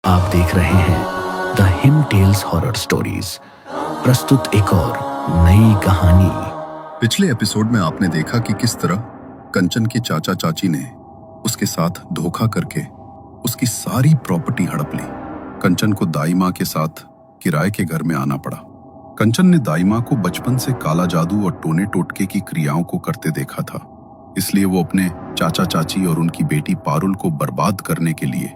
आप देख रहे हैं the him tales horror stories. प्रस्तुत एक और नई कहानी। पिछले एपिसोड में आपने देखा कि किस तरह कंचन के चाचा चाची ने उसके साथ धोखा करके उसकी सारी प्रॉपर्टी हड़प ली। कंचन को दाई माँ के साथ किराए के घर में आना पड़ा। कंचन ने दाई माँ को बचपन से काला जादू और टोने टोटके की क्रियाओं को करते देखा था, इसलिए वो अपने चाचा चाची और उनकी बेटी पारुल को बर्बाद करने के लिए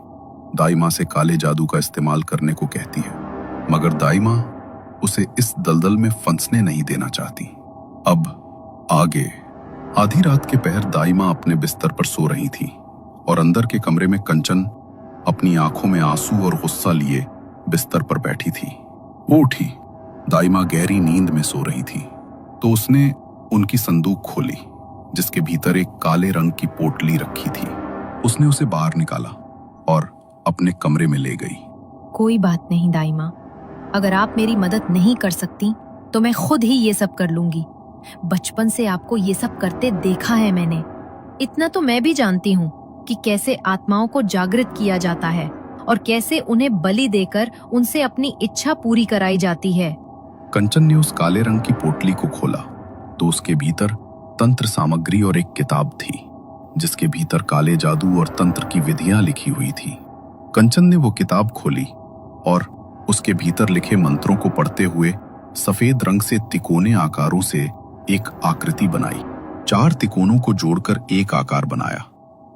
दाई माँ से काले जादू का इस्तेमाल करने को कहती है, मगर दाई माँ उसे इस दलदल में फंसने नहीं देना चाहती। अब आगे आधी रात के पहर दाई माँ अपने बिस्तर पर सो रही थी और अंदर के कमरे में कंचन अपनी आंखों में आंसू और गुस्सा लिए बिस्तर पर बैठी थी। वो उठी। दाई माँ गहरी नींद में सो रही थी तो उसने उनकी संदूक खोली जिसके भीतर एक काले रंग की पोटली रखी थी। उसने उसे बाहर निकाला और अपने कमरे में ले गई। कोई बात नहीं दाई माँ, अगर आप मेरी मदद नहीं कर सकती तो मैं खुद ही ये सब कर लूंगी। बचपन से आपको ये सब करते देखा है मैंने। इतना तो मैं भी जानती हूँ कि कैसे आत्माओं को जागृत किया जाता है और कैसे उन्हें बलि देकर उनसे अपनी इच्छा पूरी कराई जाती है। कंचन ने उस काले रंग की पोटली को खोला तो उसके भीतर तंत्र सामग्री और एक किताब थी जिसके भीतर काले जादू और तंत्र की विधियां लिखी हुई थी। कंचन ने वो किताब खोली और उसके भीतर लिखे मंत्रों को पढ़ते हुए सफेद रंग से तिकोने आकारों से एक आकृति बनाई। 4 तिकोनों को जोड़कर एक आकार बनाया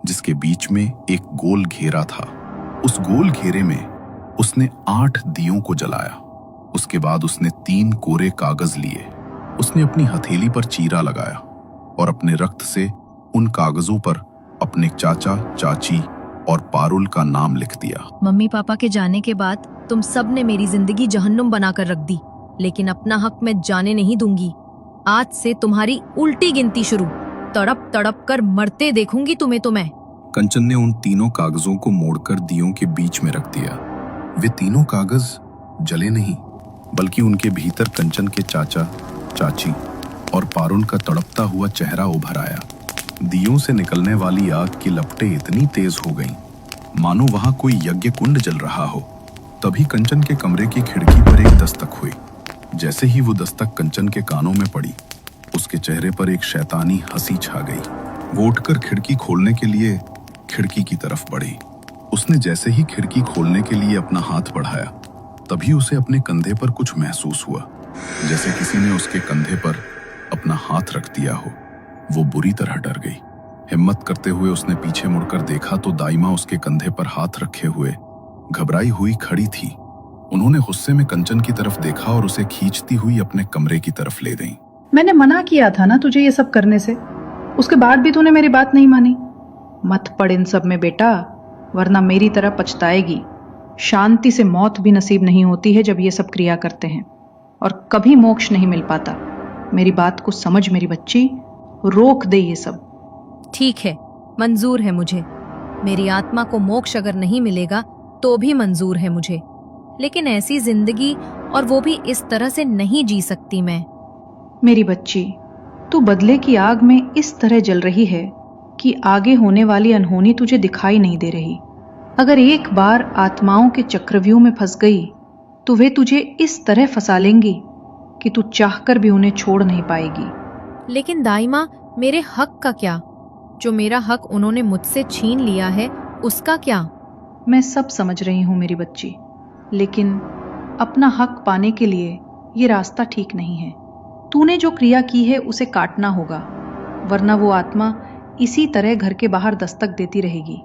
जिसके बीच में एक गोल घेरा था। उस गोल घेरे में उसने 8 दियों को जलाया। उसके बाद उसने 3 कोरे कागज लिए। उसने अपनी हथेली पर चीरा लगाया और अपने रक्त से उन कागजों पर अपने चाचा चाची और पारुल का नाम लिख दिया। मम्मी पापा के जाने के बाद तुम सब ने मेरी जिंदगी जहन्नुम बनाकर रख दी, लेकिन अपना हक मैं जाने नहीं दूंगी। आज से तुम्हारी उल्टी गिनती शुरू। तड़प तड़प कर मरते देखूंगी तुम्हें तो मैं। कंचन ने उन तीनों कागजों को मोड़कर दियों के बीच में रख दिया। वे तीनों कागज जले नहीं, बल्कि उनके भीतर कंचन के चाचा चाची और पारुल का तड़पता हुआ चेहरा उभर आया। दियों से निकलने वाली आग की लपटें इतनी तेज हो गईं, मानो वहां कोई यज्ञ कुंड जल रहा हो। तभी कंचन के कमरे की खिड़की पर एक दस्तक हुई। जैसे ही वो दस्तक कंचन के कानों में पड़ी, उसके चेहरे पर एक शैतानी हंसी छा गई। वो उठकर खिड़की खोलने के लिए खिड़की की तरफ बढ़ी। उसने जैसे ही खिड़की खोलने के लिए अपना हाथ बढ़ाया, तभी उसे अपने कंधे पर कुछ महसूस हुआ, जैसे किसी ने उसके कंधे पर अपना हाथ रख दिया हो। वो बुरी तरह डर गई। हिम्मत करते हुए उसने पीछे मुड़कर देखा तो दाई माँ उसके कंधे पर हाथ रखे हुए घबराई हुई खड़ी थी। उन्होंने गुस्से में कंचन की तरफ देखा और उसे खींचती हुई अपने कमरे की तरफ ले गईं। मैंने मना किया था ना तुझे ये सब करने से, उसके बाद भी तूने मेरी बात नहीं मानी। मत पड़ इन सब में बेटा, वरना मेरी तरह पछताएगी। शांति से मौत भी नसीब नहीं होती है जब ये सब क्रिया करते हैं, और कभी मोक्ष नहीं मिल पाता। मेरी बात को समझ मेरी बच्ची, रोक दे ये सब। ठीक है, मंजूर है मुझे। मेरी आत्मा को मोक्ष अगर नहीं मिलेगा तो भी मंजूर है मुझे, लेकिन ऐसी जिंदगी और वो भी इस तरह से नहीं जी सकती मैं। मेरी बच्ची, तू बदले की आग में इस तरह जल रही है कि आगे होने वाली अनहोनी तुझे दिखाई नहीं दे रही। अगर एक बार आत्माओं के चक्रव्यूह में फंस गई तो वे तुझे इस तरह फंसा लेंगी कि तू चाहकर भी उन्हें छोड़ नहीं पाएगी। लेकिन दाई माँ, मेरे हक का क्या? जो मेरा हक उन्होंने मुझसे छीन लिया है उसका क्या? मैं सब समझ रही हूँ मेरी बच्ची, लेकिन अपना हक पाने के लिए ये रास्ता ठीक नहीं है। तूने जो क्रिया की है उसे काटना होगा, वरना वो आत्मा इसी तरह घर के बाहर दस्तक देती रहेगी,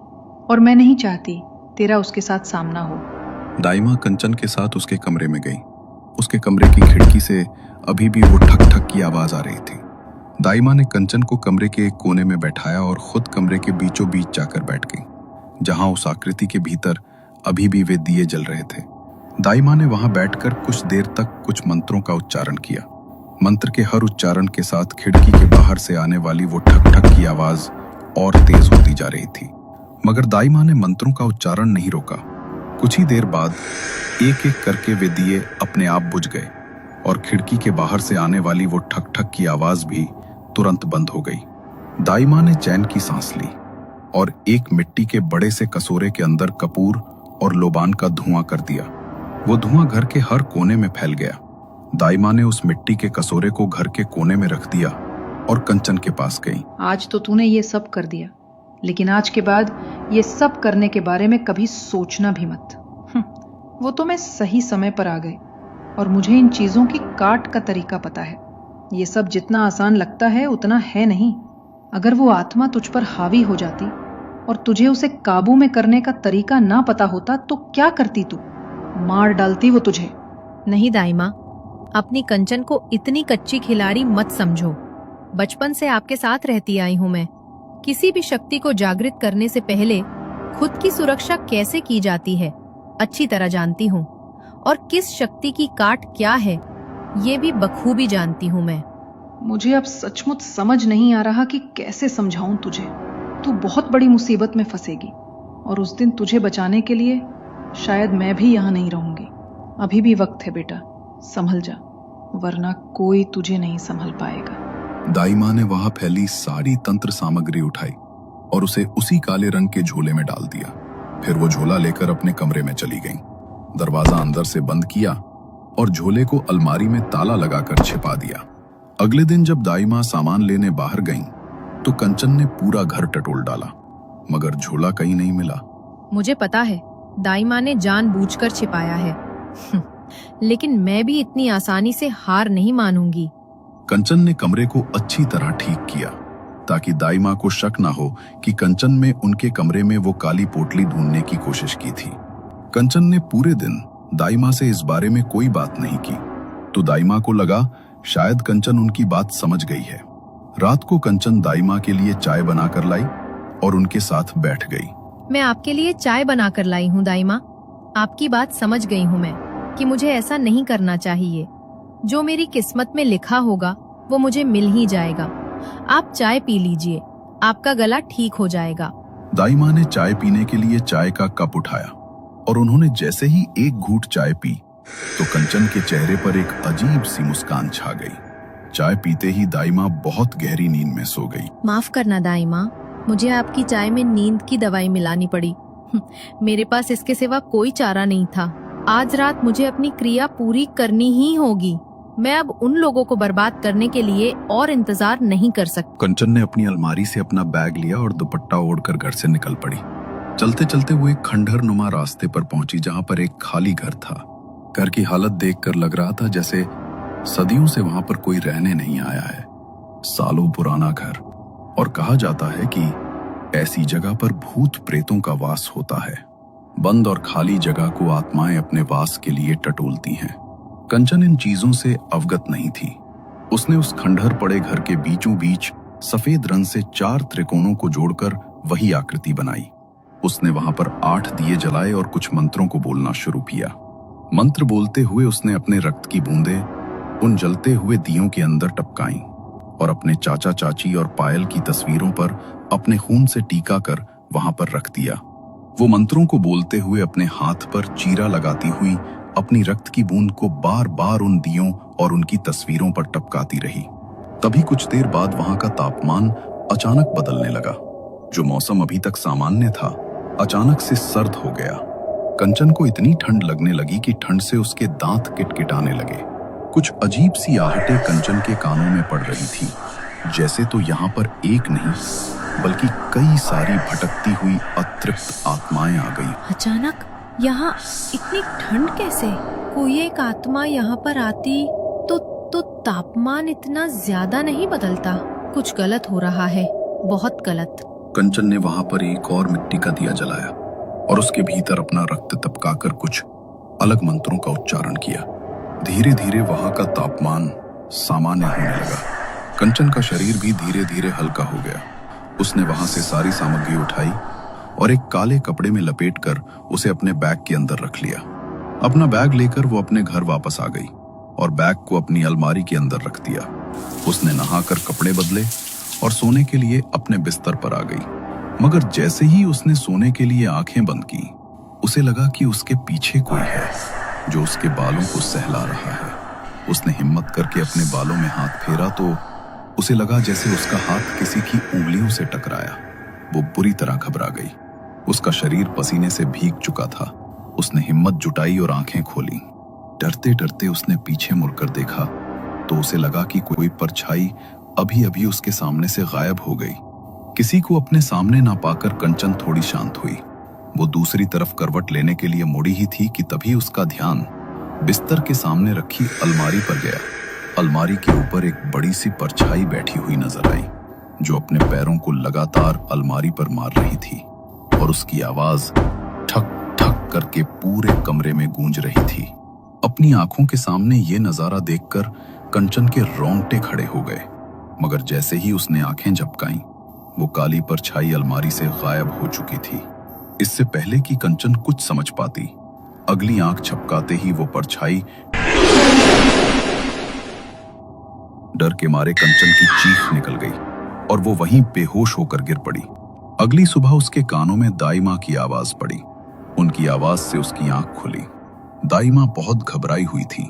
और मैं नहीं चाहती तेरा उसके साथ सामना हो। दाई माँ कंचन के साथ उसके कमरे में गई। उसके कमरे की खिड़की से अभी भी वो ठक ठक की आवाज आ रही थी। दाई माँ ने कंचन को कमरे के एक कोने में बैठाया और खुद कमरे के बीचों बीच जाकर बैठ गई, जहां उस आकृति के भीतर अभी भी वे दिए जल रहे थे। दाई माँ ने वहां बैठकर कुछ देर तक कुछ मंत्रों का उच्चारण किया। मंत्र के हर उच्चारण के साथ खिड़की के बाहर से आने वाली वो ठक ठक की आवाज और तेज होती जा रही थी, मगर दाई माँ ने मंत्रों का उच्चारण नहीं रोका। कुछ ही देर बाद एक एक करके वे दिए अपने आप बुझ गए और खिड़की के बाहर से आने वाली वो ठक ठक की आवाज भी तुरंत बंद हो गई। दाई माँ ने चैन की सांस ली और एक मिट्टी के बड़े से कटोरे के अंदर कपूर और लोबान का धुआं कर दिया। वो धुआं घर के हर कोने में फैल गया। दाई माँ ने उस मिट्टी के कसोरे को घर के कोने में रख दिया और कंचन के पास गई। आज तो तूने ये सब कर दिया, लेकिन आज के बाद ये सब करने के बारे में कभी सोचना भी मत। वो तो मैं सही समय पर आ गए और मुझे इन चीजों की काट का तरीका पता है। ये सब जितना आसान लगता है उतना है नहीं। अगर वो आत्मा तुझ पर हावी हो जाती और तुझे उसे काबू में करने का तरीका ना पता होता तो क्या करती तू? मार डालती वो तुझे। नहीं दाई माँ, अपनी कंचन को इतनी कच्ची खिलाड़ी मत समझो। बचपन से आपके साथ रहती आई हूँ मैं। किसी भी शक्ति को जागृत करने से पहले खुद की सुरक्षा कैसे की जाती है अच्छी तरह जानती हूँ, और किस शक्ति की काट क्या है ये भी बखूबी जानती हूँ मैं। मुझे अब सचमुच समझ नहीं आ रहा कि कैसे समझाऊं तुझे। तू बहुत बड़ी मुसीबत में फंसेगी और उस दिन तुझे बचाने के लिए शायद मैं भी यहाँ नहीं रहूंगी। अभी भी वक्त है बेटा, संभल जा, वरना कोई तुझे नहीं संभल पाएगा। दाई माँ ने वहां फैली सारी तंत्र सामग्री उठाई और उसे उसी काले रंग के झोले में डाल दिया। फिर वो झोला लेकर अपने कमरे में चली गईं। दरवाजा अंदर से बंद किया और झोले को अलमारी में ताला लगाकर छिपा दिया। अगले दिन जब दाई माँ सामान लेने बाहर गईं, तो कंचन ने पूरा घर टटोल डाला, मगर झोला कहीं नहीं मिला। मुझे पता है दाई माँ ने जानबूझकर छिपाया है, लेकिन मैं भी इतनी आसानी से हार नहीं मानूंगी। कंचन ने कमरे को अच्छी तरह ठीक किया ताकि दाई माँ को शक ना हो कि कंचन में उनके कमरे में वो काली पोटली ढूंढने की कोशिश की थी। कंचन ने पूरे दिन दाई माँ से इस बारे में कोई बात नहीं की, तो दाई माँ को लगा शायद कंचन उनकी बात समझ गई है। रात को कंचन दाई माँ के लिए चाय बनाकर लाई और उनके साथ बैठ गई। मैं आपके लिए चाय बनाकर लाई हूँ दाई माँ। आपकी बात समझ गई हूँ मैं कि मुझे ऐसा नहीं करना चाहिए। जो मेरी किस्मत में लिखा होगा वो मुझे मिल ही जाएगा। आप चाय पी लीजिए, आपका गला ठीक हो जाएगा। दाई माँ ने चाय पीने के लिए चाय का कप उठाया और उन्होंने जैसे ही एक घूंट चाय पी तो कंचन के चेहरे पर एक अजीब सी मुस्कान छा गई। चाय पीते ही दाई माँ बहुत गहरी नींद में सो गई। माफ करना दाई माँ, मुझे आपकी चाय में नींद की दवाई मिलानी पड़ी। मेरे पास इसके सिवा कोई चारा नहीं था। आज रात मुझे अपनी क्रिया पूरी करनी ही होगी। मैं अब उन लोगों को बर्बाद करने के लिए और इंतजार नहीं कर सकती। कंचन ने अपनी अलमारी से अपना बैग लिया और दुपट्टा ओढ़कर घर से निकल पड़ी। चलते चलते वो एक खंडहर नुमा रास्ते पर पहुंची जहां पर एक खाली घर था। घर की हालत देखकर लग रहा था जैसे सदियों से वहां पर कोई रहने नहीं आया है। सालों पुराना घर, और कहा जाता है कि ऐसी जगह पर भूत प्रेतों का वास होता है। बंद और खाली जगह को आत्माएं अपने वास के लिए टटोलती हैं। कंचन इन चीजों से अवगत नहीं थी। उसने उस खंडहर पड़े घर के बीचों बीच सफेद रंग से 4 त्रिकोणों को जोड़कर वही आकृति बनाई। उसने वहां पर 8 दिए जलाए और कुछ मंत्रों को बोलना शुरू किया। मंत्र बोलते हुए उसने अपने रक्त की बूंदें उन जलते हुए दियों के अंदर टपकाईं और अपने चाचा चाची और पायल की तस्वीरों पर अपने खून से टीका कर वहां पर रख दिया। वो मंत्रों को बोलते हुए अपने हाथ पर चीरा लगाती हुई अपनी रक्त की बूंद को बार बार उन दियों और उनकी तस्वीरों पर टपकाती रही। तभी कुछ देर बाद वहां का तापमान अचानक बदलने लगा। जो मौसम अभी तक सामान्य था अचानक से सर्द हो गया। कंचन को इतनी ठंड लगने लगी कि ठंड से उसके दांत किटकिटाने लगे। कुछ अजीब सी आहटें कंचन के कानों में पड़ रही थी, जैसे तो यहाँ पर एक नहीं बल्कि कई सारी भटकती हुई अतृप्त आत्माएं आ गई। अचानक यहाँ इतनी ठंड कैसे? कोई एक आत्मा यहाँ पर आती तो तापमान इतना ज्यादा नहीं बदलता। कुछ गलत हो रहा है, बहुत गलत। कंचन ने वहां पर एक और मिट्टी का दिया जलाया और उसके भीतर अपना रक्त टपकाकर कुछ अलग मंत्रों का उच्चारण किया। धीरे धीरे वहां का तापमान सामान्य होने लगा। कंचन का शरीर भी धीरे धीरे हल्का हो गया। उसने वहां से सारी सामग्री उठाई और एक काले कपड़े में लपेटकर उसे अपने बैग के अंदर रख लिया। अपना बैग लेकर वो अपने घर वापस आ गई और बैग को अपनी अलमारी के अंदर रख दिया। उसने नहाकर कपड़े बदले और सोने के लिए अपने बिस्तर पर आ गई। मगर जैसे ही उसने सोने के लिए आंखें बंद की, उसे लगा कि उसके पीछे कोई है जो उसके बालों को सहला रहा है। उसने हिम्मत करके अपने बालों में हाथ फेरा तो उसे लगा जैसे उसका हाथ किसी की उंगलियों से टकराया। वो बुरी तरह घबरा गई। उसका शरीर पसीने से भीग चुका था उसने हिम्मत जुटाई और आंखें खोली। डरते डरते उसने पीछे मुड़कर देखा तो उसे लगा कि कोई परछाई अभी अभी उसके सामने से गायब हो गई। किसी को अपने सामने ना पाकर कंचन थोड़ी शांत हुई। वो दूसरी तरफ करवट लेने के लिए मुड़ी ही थी कि तभी उसका ध्यान बिस्तर के सामने रखी अलमारी पर गया। अलमारी के ऊपर एक बड़ी सी परछाई बैठी हुई नजर आई, जो अपने पैरों को लगातार अलमारी पर मार रही थी और उसकी आवाज ठक ठक करके पूरे कमरे में गूंज रही थी। अपनी आंखों के सामने ये नजारा देखकर कंचन के रोंगटे खड़े हो गए, मगर जैसे ही उसने आंखें झपकाईं, वो काली परछाई अलमारी से गायब हो चुकी थी। इससे पहले कि कंचन कुछ समझ पाती, अगली आंख झपकाते ही वो परछाई डर के मारे कंचन की चीख निकल गई और वो वहीं बेहोश होकर गिर पड़ी। अगली सुबह उसके कानों में दाई माँ की आवाज पड़ी। उनकी आवाज से उसकी आंख खुली। दाई माँ बहुत घबराई हुई थी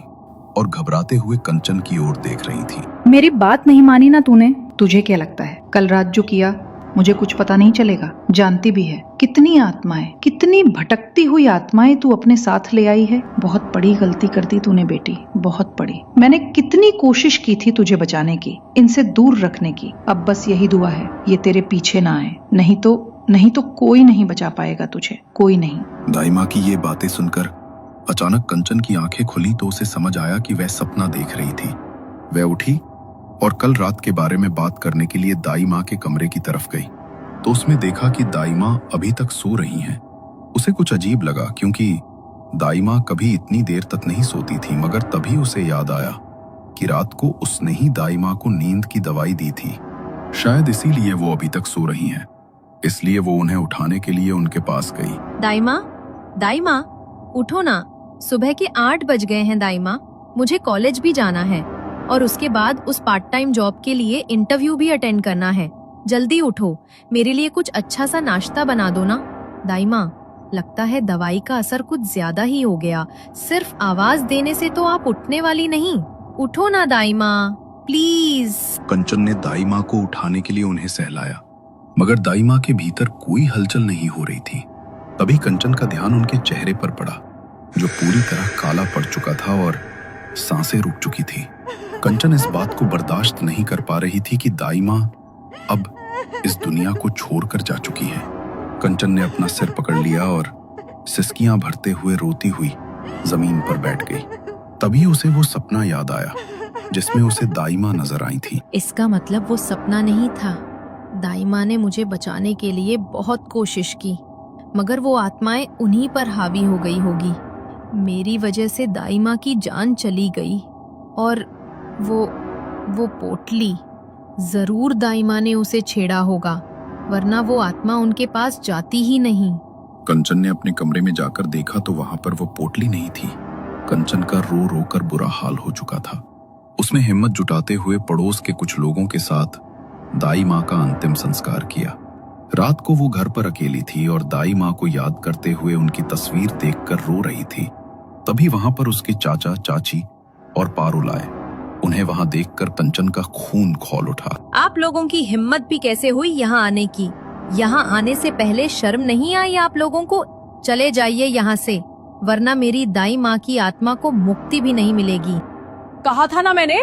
और घबराते हुए कंचन की ओर देख रही थी। मेरी बात नहीं मानी ना तूने? तुझे क्या लगता है कल रात जो किया मुझे कुछ पता नहीं चलेगा? जानती भी है कितनी आत्माएं, कितनी भटकती हुई आत्माएं तू अपने साथ ले आई है। बहुत बड़ी गलती कर दी तूने बेटी, बहुत बड़ी। मैंने कितनी कोशिश की थी तुझे बचाने की, इनसे दूर रखने की। अब बस यही दुआ है ये तेरे पीछे ना आए, नहीं तो कोई नहीं बचा पाएगा तुझे, कोई नहीं। दाई माँ की ये बातें सुनकर अचानक कंचन की आंखें खुली तो उसे समझ आया कि वह सपना देख रही थी। वह उठी और कल रात के बारे में बात करने के लिए दाई माँ के कमरे की तरफ गई तो उसमें देखा कि दाई माँ अभी तक सो रही हैं। उसे कुछ अजीब लगा क्योंकि दाई माँ कभी इतनी देर तक नहीं सोती थी, मगर तभी उसे याद आया कि रात को उसने ही दाई माँ को नींद की दवाई दी थी। शायद इसीलिए वो अभी तक सो रही हैं। इसलिए वो उन्हें उठाने के लिए उनके पास गई। दाई माँ उठो ना, सुबह के 8 बज गए हैं दाई माँ। मुझे कॉलेज भी जाना है और उसके बाद उस पार्ट टाइम जॉब के लिए इंटरव्यू भी अटेंड करना है। जल्दी उठो, मेरे लिए कुछ अच्छा सा नाश्ता बना दो ना। दाई माँ, लगता है दवाई का असर कुछ ज्यादा ही हो गया। सिर्फ आवाज देने से तो आप उठने वाली नहीं। उठो ना दाई माँ, प्लीज। कंचन ने दाई माँ को उठाने के लिए उन्हें सहलाया, मगर दाई माँ के भीतर कोई हलचल नहीं हो रही थी। तभी कंचन का ध्यान उनके चेहरे पर पड़ा, जो पूरी तरह काला पड़ चुका था और सांसें रुक चुकी थी। कंचन इस बात को बर्दाश्त नहीं कर पा रही थी कि दाई माँ अब इस दुनिया को छोड़कर जा चुकी है। कंचन ने अपना सिर पकड़ लिया और सिसकियां भरते हुए रोती हुई जमीन पर बैठ गई। तभी उसे वो सपना याद आया जिसमें उसे दाई माँ नजर आई थी। इसका मतलब वो सपना नहीं था। दाई माँ ने मुझे बचाने के लिए बहुत कोशिश की, मगर वो आत्माएं उन्हीं पर हावी हो गई होगी। मेरी वजह से दाई माँ की जान चली गई और वो पोटली, जरूर दाई माँ ने उसे छेड़ा होगा, वरना वो आत्मा उनके पास जाती ही नहीं। कंचन ने अपने कमरे में जाकर देखा तो वहां पर वो पोटली नहीं थी। कंचन का रो रो कर बुरा हाल हो चुका था। उसने हिम्मत जुटाते हुए पड़ोस के कुछ लोगों के साथ दाई माँ का अंतिम संस्कार किया। रात को वो घर पर अकेली थी और दाई माँ को याद करते हुए उनकी तस्वीर देखकर रो रही थी। तभी वहां पर उसके चाचा, चाची और पारुल आए। उन्हें वहां देखकर कंचन का खून खौल उठा। आप लोगों की हिम्मत भी कैसे हुई यहाँ आने की? यहाँ आने से पहले शर्म नहीं आई आप लोगों को? चले जाइए यहाँ से, वरना मेरी दाई माँ की आत्मा को मुक्ति भी नहीं मिलेगी। कहा था ना मैंने,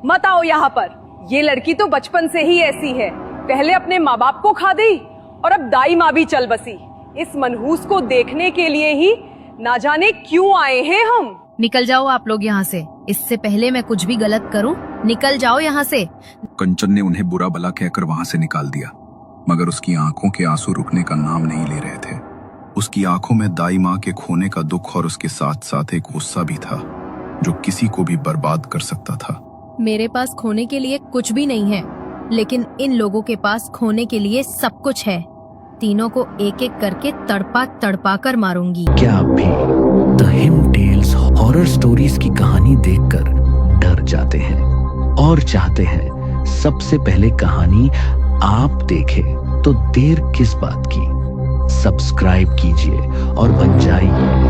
मत आओ यहाँ पर। ये लड़की तो बचपन से ही ऐसी है, पहले अपने माँ बाप को खा दी और अब दाई माँ भी चल बसी। इस मनहूस को देखने के लिए ही ना जाने क्यों आए हैं हम। निकल जाओ आप लोग यहाँ से, इससे पहले मैं कुछ भी गलत करूं। निकल जाओ यहाँ से। कंचन ने उन्हें बुरा भला कहकर वहां से निकाल दिया, मगर उसकी आंखों के आंसू रुकने का नाम नहीं ले रहे थे। उसकी आंखों में दाई माँ के खोने का दुख और उसके साथ साथ एक गुस्सा भी था जो किसी को भी बर्बाद कर सकता था। मेरे पास खोने के लिए कुछ भी नहीं है, लेकिन इन लोगों के पास खोने के लिए सब कुछ है। तीनों को एक एक करके तड़पा तड़पा कर मारूंगी। क्या आप भी the him tales horror stories की कहानी देखकर डर जाते हैं और चाहते हैं सबसे पहले कहानी आप देखें? तो देर किस बात की, सब्सक्राइब कीजिए और बन जाइए